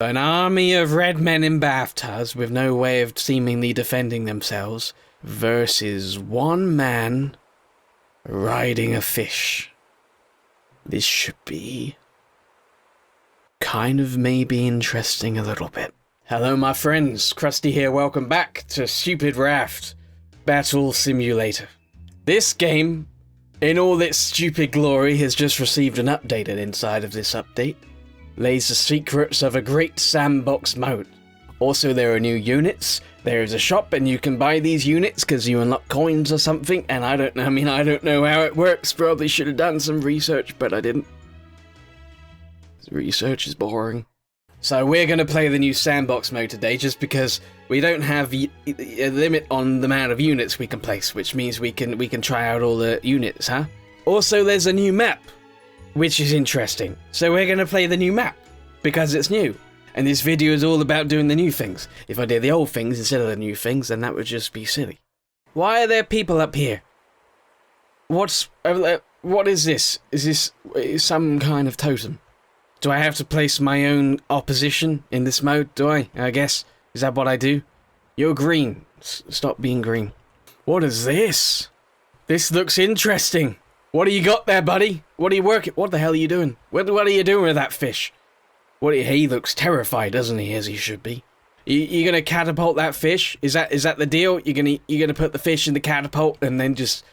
An army of red men in bathtubs with no way of seemingly defending themselves versus one man riding a fish. This should be kind of maybe interesting a little bit. Hello my friends, Crusty here, welcome back to Stupid Raft Battle Simulator. This game, in all its stupid glory, has just received an update, and inside of this update lays the secrets of a great sandbox mode. Also, there are new units, there is a shop, and you can buy these units because you unlock coins or something, and I don't know how it works. Probably should have done some research, but I didn't. Research is boring. So we're going to play the new sandbox mode today, just because we don't have a limit on the amount of units we can place, which means we can try out all the units, huh? Also, there's a new map, which is interesting. So we're going to play the new map, because it's new. And this video is all about doing the new things. If I did the old things instead of the new things, then that would just be silly. Why are there people up here? What is this? Is this some kind of totem? Do I have to place my own opposition in this mode? Do I? I guess. Is that what I do? You're green. Stop being green. What is this? This looks interesting. What do you got there, buddy? What are you working? What the hell are you doing? What are you doing with that fish? He looks terrified, doesn't he? As he should be. You gonna catapult that fish? Is that the deal? You're gonna put the fish in the catapult and then just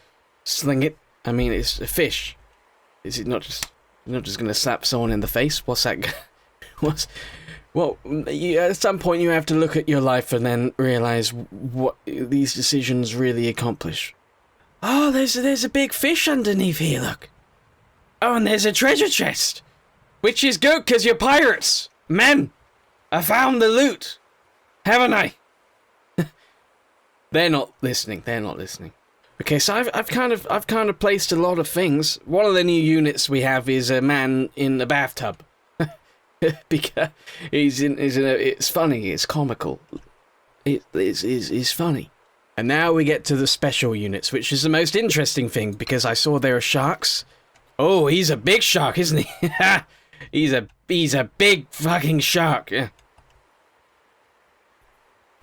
sling it? I mean, it's a fish. Is it not just? You're not just gonna slap someone in the face? What's that? Well, at some point you have to look at your life and then realize what these decisions really accomplish. Oh, there's a big fish underneath here, look. Oh, and there's a treasure chest. Which is good, because you're pirates. Men, I found the loot. Haven't I? They're not listening. Okay, so I've kind of placed a lot of things. One of the new units we have is a man in a bathtub. Because it's funny, it's comical. It's funny. And now we get to the special units, which is the most interesting thing, because I saw there are sharks. Oh, he's a big shark, isn't he? He's a big fucking shark. Yeah.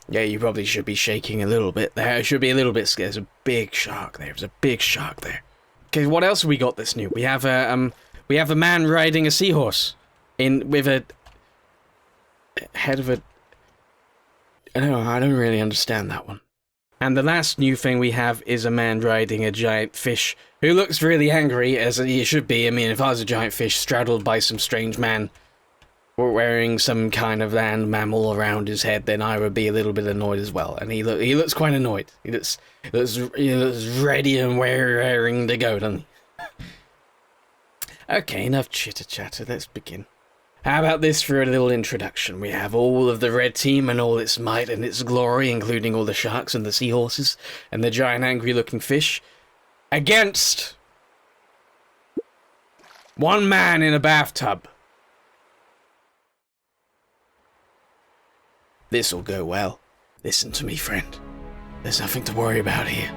Yeah, you probably should be shaking a little bit there. It should be a little bit scared. There's a big shark there. There's a big shark there. Okay, what else have we got that's new? We have a man riding a seahorse with a head of a. I don't really understand that one. And the last new thing we have is a man riding a giant fish who looks really angry, as he should be. I mean, if I was a giant fish straddled by some strange man wearing some kind of land mammal around his head, then I would be a little bit annoyed as well. And he looks quite annoyed. He looks ready and raring to go, doesn't he? Okay, enough chitter-chatter. Let's begin. How about this for a little introduction? We have all of the red team and all its might and its glory, including all the sharks and the seahorses and the giant angry-looking fish, against one man in a bathtub. This'll go well. Listen to me, friend. There's nothing to worry about here.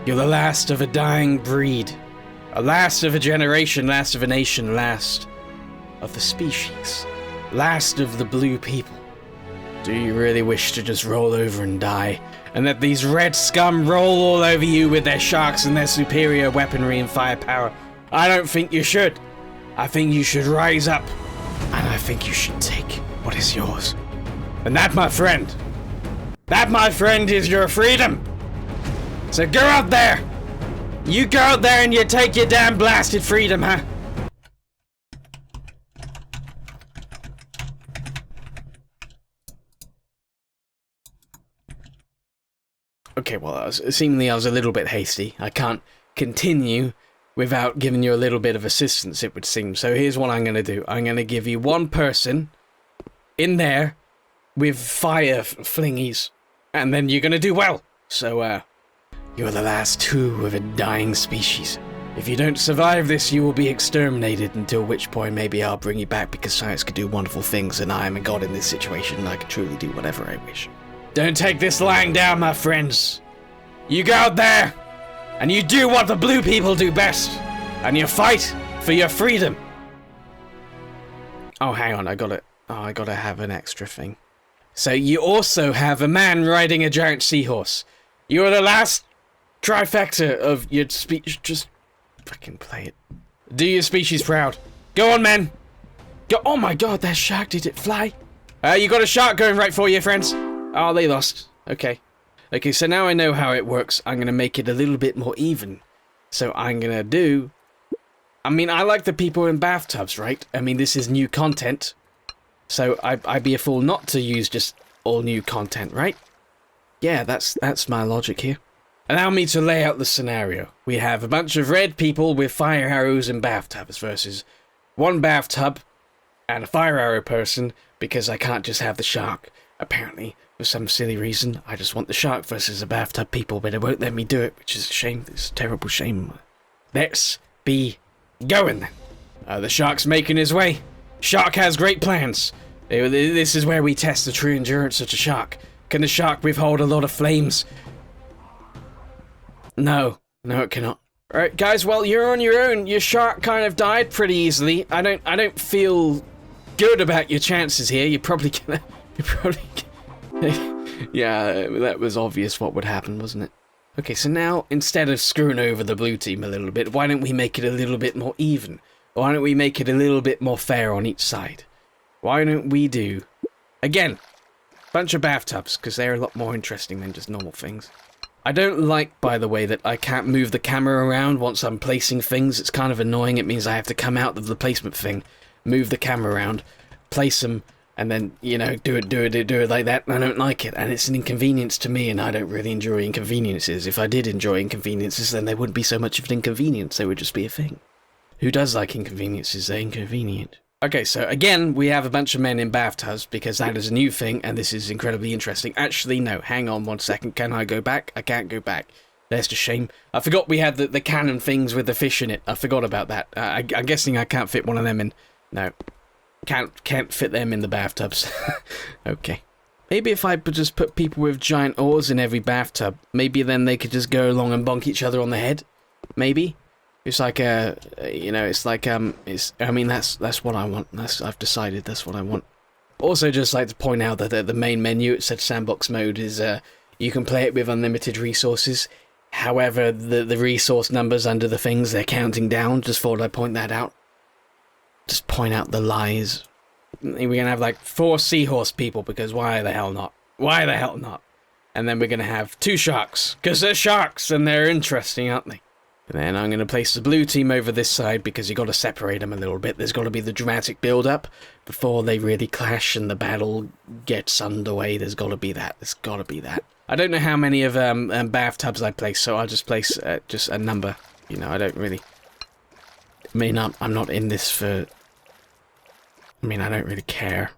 You're the last of a dying breed. A last of a generation, last of a nation, last of the species. Last of the blue people. Do you really wish to just roll over and die, and let these red scum roll all over you with their sharks and their superior weaponry and firepower? I don't think you should. I think you should rise up, and I think you should take what is yours. And that, my friend, is your freedom. So go out there. You go out there and you take your damn blasted freedom, huh? Okay, well, seemingly I was a little bit hasty. I can't continue without giving you a little bit of assistance, it would seem. So here's what I'm going to do. I'm going to give you one person in there with fire flingies, and then you're going to do well. So, you're the last two of a dying species. If you don't survive this, you will be exterminated, until which point maybe I'll bring you back, because science could do wonderful things, and I am a god in this situation, and I can truly do whatever I wish. Don't take this lying down, my friends. You go out there, and you do what the blue people do best, and you fight for your freedom. Oh, hang on, I got it. Oh, I gotta have an extra thing. So you also have a man riding a giant seahorse. You're the last trifecta of your speech. Just fucking play it. Do your species proud. Go on, man. Go. Oh my god, that shark, did it fly? You got a shark going right for you, friends. Oh, they lost. Okay. Okay, so now I know how it works. I'm gonna make it a little bit more even. So I'm gonna do... I mean, I like the people in bathtubs, right? I mean, this is new content. So I'd be a fool not to use just all new content, right? Yeah, that's my logic here. Allow me to lay out the scenario. We have a bunch of red people with fire arrows in bathtubs versus one bathtub and a fire arrow person, because I can't just have the shark. Apparently, for some silly reason, I just want the shark versus the bathtub people, but it won't let me do it, which is a shame. It's a terrible shame. Let's be going then. The shark's making his way. Shark has great plans. This is where we test the true endurance of a shark. Can the shark withhold a lot of flames? No, it cannot. Alright, guys, well, you're on your own. Your shark kind of died pretty easily. I don't feel good about your chances here. You're probably gonna... Yeah, that was obvious what would happen, wasn't it? Okay, so now, instead of screwing over the blue team a little bit, why don't we make it a little bit more even? Why don't we make it a little bit more fair on each side? Why don't we do... Again, bunch of bathtubs, because they're a lot more interesting than just normal things. I don't like, by the way, that I can't move the camera around once I'm placing things. It's kind of annoying. It means I have to come out of the placement thing, move the camera around, place them, and then, you know, do it like that. I don't like it, and it's an inconvenience to me, and I don't really enjoy inconveniences. If I did enjoy inconveniences, then they wouldn't be so much of an inconvenience. They would just be a thing. Who does like inconveniences? They're inconvenient. Okay, so again, we have a bunch of men in bathtubs, because that is a new thing, and this is incredibly interesting. Actually, no, hang on 1 second. Can I go back? I can't go back. That's a shame. I forgot we had the cannon things with the fish in it. I forgot about that. I'm guessing I can't fit one of them in. No. Can't fit them in the bathtubs. Okay. Maybe if I just put people with giant oars in every bathtub, maybe then they could just go along and bonk each other on the head? Maybe? It's like you know, it's like, I mean, that's what I want. I've decided that's what I want. Also, just like to point out that the main menu, it said sandbox mode, is, you can play it with unlimited resources. However, the resource numbers under the things, they're counting down. Just thought I'd point that out. Just point out the lies. We're gonna have like 4 seahorse people, because why the hell not? Why the hell not? And then we're gonna have 2 sharks, because they're sharks and they're interesting, aren't they? And then I'm gonna place the blue team over this side, because you gotta separate them a little bit. There's gotta be the dramatic build-up before they really clash and the battle gets underway. There's gotta be that. There's gotta be that. I don't know how many of bathtubs I place, so I'll just place just a number. You know, I don't really... I mean, I'm not in this for... I mean, I don't really care.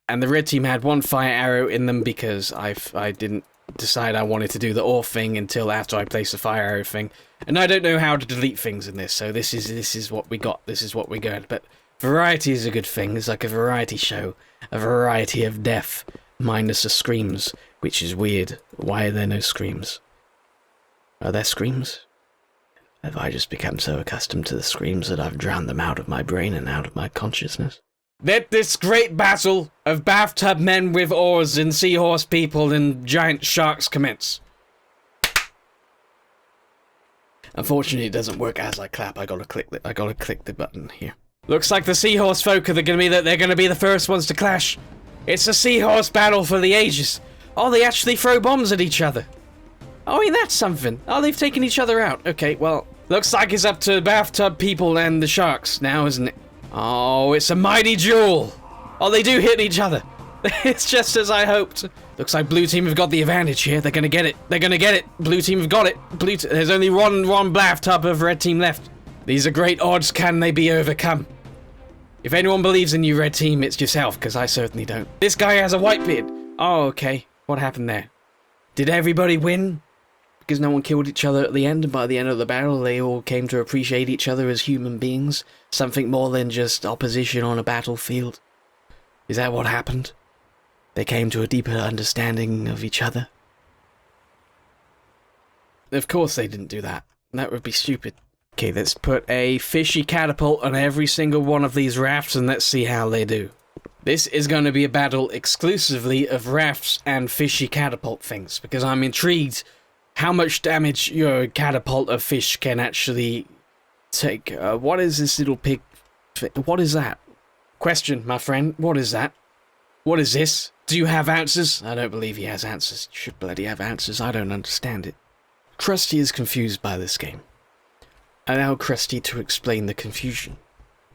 And the red team had 1 fire arrow in them, because I didn't decide I wanted to do the oar thing until after I placed the fire arrow thing. And I don't know how to delete things in this, so this is what we got. This is what we got. But variety is a good thing. It's like a variety show. A variety of death, minus the screams, which is weird. Why are there no screams? Are there screams? Have I just become so accustomed to the screams that I've drowned them out of my brain and out of my consciousness? Let this great battle of bathtub men with oars and seahorse people and giant sharks commence. Unfortunately, it doesn't work as I clap. I gotta click the button here. Looks like the seahorse folk are they're gonna be the first ones to clash. It's a seahorse battle for the ages. Oh, they actually throw bombs at each other. Oh, I mean, that's something. Oh, they've taken each other out. Okay, well, looks like it's up to bathtub people and the sharks now, isn't it? Oh, it's a mighty duel. Oh, they do hit each other. It's just as I hoped. Looks like blue team have got the advantage here. They're gonna get it. They're gonna get it. Blue team have got it. There's only one bathtub of red team left. These are great odds. Can they be overcome? If anyone believes in you, red team, it's yourself, because I certainly don't. This guy has a white beard. Oh, okay. What happened there? Did everybody win? Because no one killed each other at the end, and by the end of the battle, they all came to appreciate each other as human beings. Something more than just opposition on a battlefield. Is that what happened? They came to a deeper understanding of each other? Of course they didn't do that. That would be stupid. Okay, let's put a fishy catapult on every single one of these rafts and let's see how they do. This is going to be a battle exclusively of rafts and fishy catapult things, because I'm intrigued how much damage your catapult of fish can actually take. What is this little pig? What is that? Question, my friend. What is that? What is this? Do you have answers? I don't believe he has answers. You should bloody have answers. I don't understand it. Krusty is confused by this game. Allow Krusty to explain the confusion.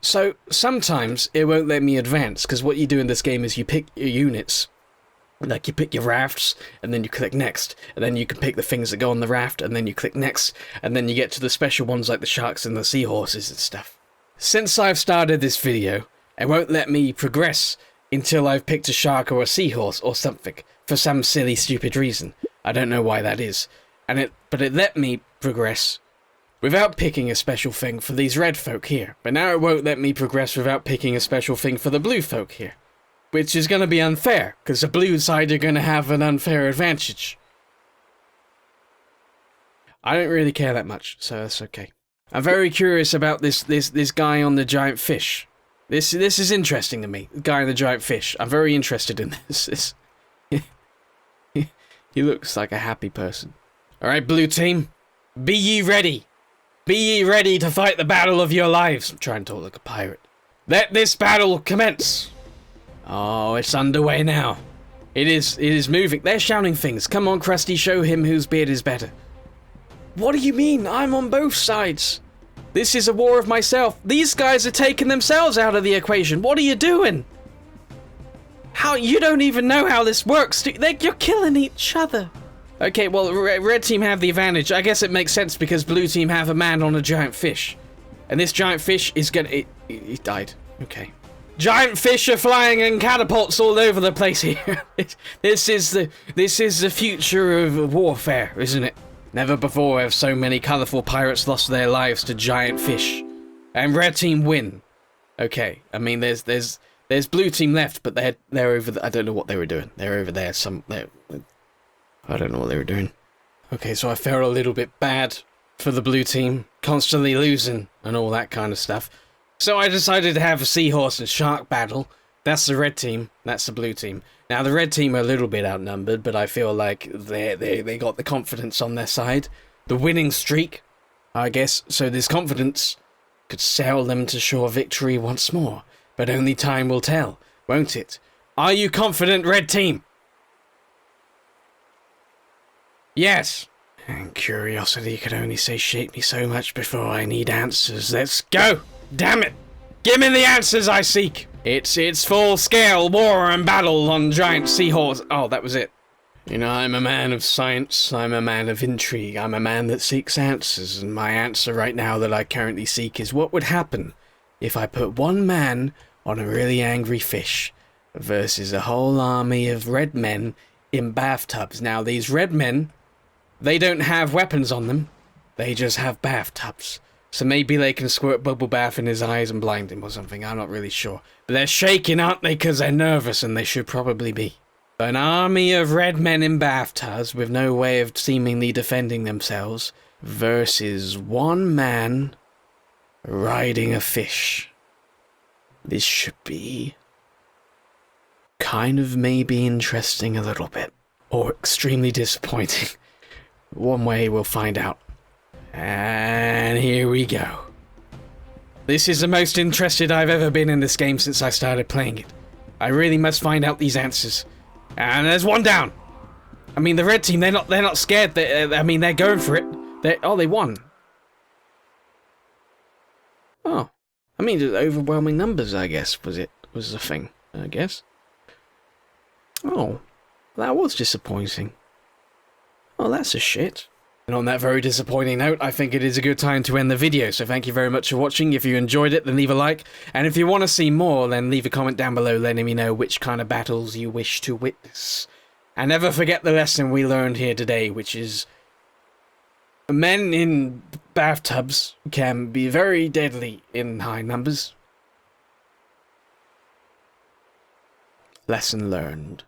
So, sometimes it won't let me advance, because what you do in this game is you pick your units. Like, you pick your rafts, and then you click next, and then you can pick the things that go on the raft, and then you click next, and then you get to the special ones like the sharks and the seahorses and stuff. Since I've started this video, it won't let me progress until I've picked a shark or a seahorse or something, for some silly, stupid reason. I don't know why that is. But it let me progress without picking a special thing for these red folk here. But now it won't let me progress without picking a special thing for the blue folk here. Which is going to be unfair, because the blue side are going to have an unfair advantage. I don't really care that much, so that's okay. I'm very curious about this guy on the giant fish. This is interesting to me, the guy on the giant fish. I'm very interested in this. He looks like a happy person. Alright, blue team, be ye ready. Be ye ready to fight the battle of your lives. I'm trying to talk like a pirate. Let this battle commence. Oh, it's underway now. It is moving. They're shouting things. Come on, Krusty, show him whose beard is better. What do you mean? I'm on both sides. This is a war of myself. These guys are taking themselves out of the equation. What are you doing? How? You don't even know how this works. You're killing each other. Okay, well, red team have the advantage. I guess it makes sense because blue team have a man on a giant fish. And this giant fish is gonna... He died. Okay. Giant fish are flying in catapults all over the place here. This is the future of warfare, isn't it? Never before have so many colourful pirates lost their lives to giant fish. And red team win. Okay, I mean, there's blue team left, but they're over I don't know what they were doing. They're over there, I don't know what they were doing. Okay, so I felt a little bit bad for the blue team, constantly losing and all that kind of stuff. So I decided to have a seahorse and shark battle. That's the red team, that's the blue team. Now the red team are a little bit outnumbered, but I feel like they got the confidence on their side. The winning streak, I guess, so this confidence could sail them to sure victory once more. But only time will tell, won't it? Are you confident, red team? Yes. And curiosity can only satiate me so much before I need answers. Let's go! Damn it! Give me the answers I seek! It's full-scale war and battle on giant seahorse. Oh, that was it. You know, I'm a man of science, I'm a man of intrigue, I'm a man that seeks answers, and my answer right now that I currently seek is what would happen if I put one man on a really angry fish versus a whole army of red men in bathtubs. Now, these red men, they don't have weapons on them, they just have bathtubs. So maybe they can squirt bubble bath in his eyes and blind him or something, I'm not really sure. But they're shaking, aren't they, because they're nervous, and they should probably be. An army of red men in bathtubs with no way of seemingly defending themselves versus one man riding a fish. This should be kind of maybe interesting a little bit, or extremely disappointing. One way we'll find out. And here we go. This is the most interested I've ever been in this game since I started playing it. I really must find out these answers. And there's one down. I mean, the red team, they're not scared. I mean, they're going for it. They won. Oh, I mean, overwhelming numbers, I guess, was the thing, I guess. Oh, that was disappointing. Oh, that's a shit. And on that very disappointing note, I think it is a good time to end the video, so thank you very much for watching. If you enjoyed it, then leave a like, and if you want to see more, then leave a comment down below letting me know which kind of battles you wish to witness. And never forget the lesson we learned here today, which is men in bathtubs can be very deadly in high numbers. Lesson learned.